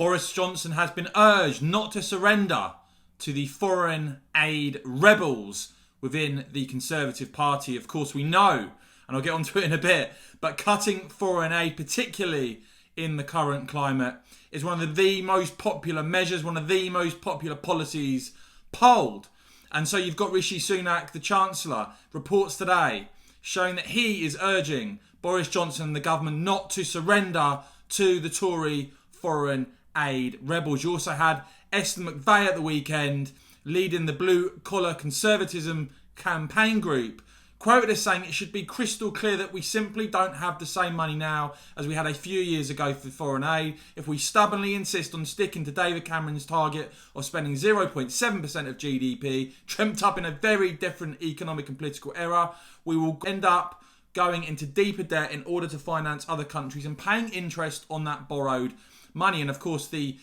Boris Johnson has been urged not to surrender to the foreign aid rebels within the Conservative Party. Of course, we know, and I'll get onto it in a bit, but cutting foreign aid, particularly in the current climate, is one of the most popular measures, one of the most popular policies polled. And so you've got Rishi Sunak, the Chancellor, reports today showing that he is urging Boris Johnson and the government not to surrender to the Tory foreign aid rebels. You also had Esther McVey at the weekend leading the blue collar conservatism campaign group, quoted as saying it should be crystal clear that we simply don't have the same money now as we had a few years ago for foreign aid. If we stubbornly insist on sticking to David Cameron's target of spending 0.7% of GDP, dreamt up in a very different economic and political era, we will end up going into deeper debt in order to finance other countries and paying interest on that borrowed money. And of course, the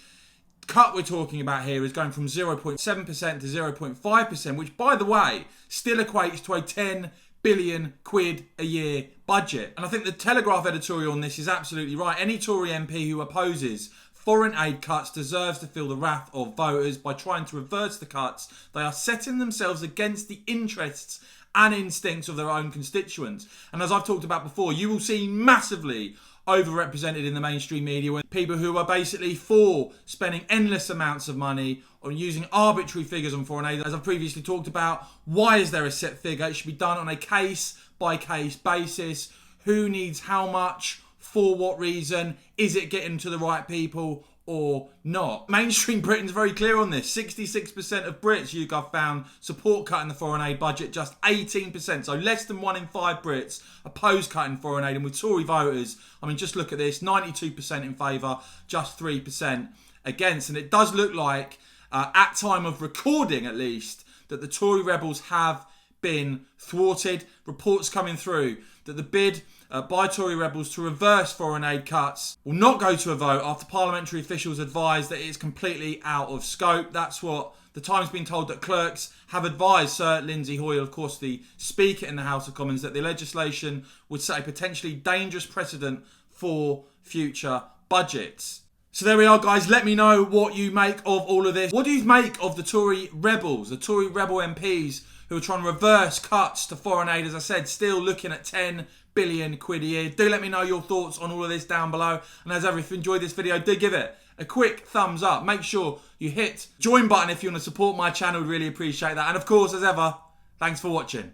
cut we're talking about here is going from 0.7% to 0.5%, which, by the way, still equates to a 10 billion quid a year budget. And I think the Telegraph editorial on this is absolutely right. Any Tory MP who opposes foreign aid cuts deserves to feel the wrath of voters. By trying to reverse the cuts, they are setting themselves against the interests and instincts of their own constituents. And as I've talked about before, you will see massively overrepresented in the mainstream media when people who are basically for spending endless amounts of money on using arbitrary figures on foreign aid. As I've previously talked about, why is there a set figure? It should be done on a case-by-case basis. Who needs how much? For what reason? Is it getting to the right people or not? Mainstream Britain's very clear on this. 66% of Brits, YouGov found, support cutting the foreign aid budget. Just 18%, so less than 1 in 5 Brits oppose cutting foreign aid. And with Tory voters, I mean, just look at this, 92% in favour, just 3% against. And it does look like, at time of recording at least, that the Tory rebels have been thwarted. Reports coming through that the bid by Tory rebels to reverse foreign aid cuts will not go to a vote after parliamentary officials advised that it is completely out of scope. That's what the Times been told, that clerks have advised Sir Lindsay Hoyle, of course the Speaker in the House of Commons, that the legislation would set a potentially dangerous precedent for future budgets. So there we are, guys. Let me know what you make of all of this. What do you make of the Tory rebels, the Tory rebel MPs who are trying to reverse cuts to foreign aid? As I said, still looking at 10 billion quid a year. Do let me know your thoughts on all of this down below. And as ever, if you enjoyed this video, do give it a quick thumbs up. Make sure you hit join button if you want to support my channel. We'd really appreciate that. And of course, as ever, thanks for watching.